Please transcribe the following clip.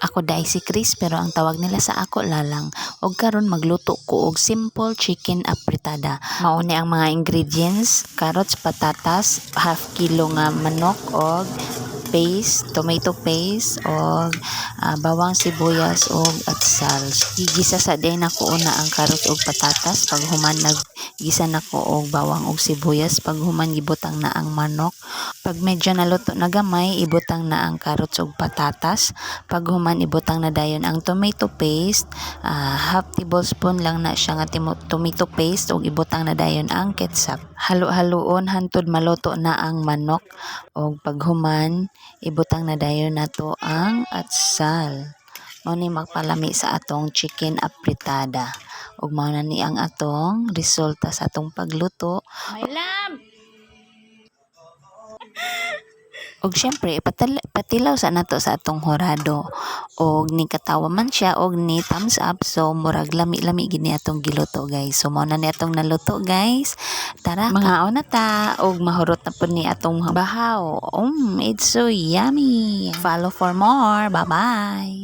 Ako dai si Chris pero ang tawag nila sa ako Lalang. Og karon magluto ko og simple chicken apritada. Mao ni ang mga ingredients: carrots, patatas, half kilo nga manok og paste, tomato paste og bawang, sibuyas og atsal. Gigisa sa din ako una ang carrots og patatas. Pag human naggisa nako og bawang og sibuyas. Pag human gibutang na ang manok. Pag medyo naluto na gamay, ibutang na ang carrots ug patatas. Pag human ibutang na dayon ang tomato paste, half tablespoon lang na siya nga tomato paste ug ibutang na dayon ang ketchup. Halo-haloon hantod maluto na ang manok ug pag human ibutang na dayon nato ang atsal. Mao ni magpalami sa atong chicken apritada. Ug mao na ni ang atong resulta sa atong pagluto. My love! Og syempre patilaw sa nato sa atong horado og ni katawa man siya og ni thumbs up, so murag lami-lami gini atong giluto guys. So mao na ni atong naluto guys. Tara mga na ta og mahurot na pud ni atong bahaw. It's so yummy. Follow for more. Bye bye.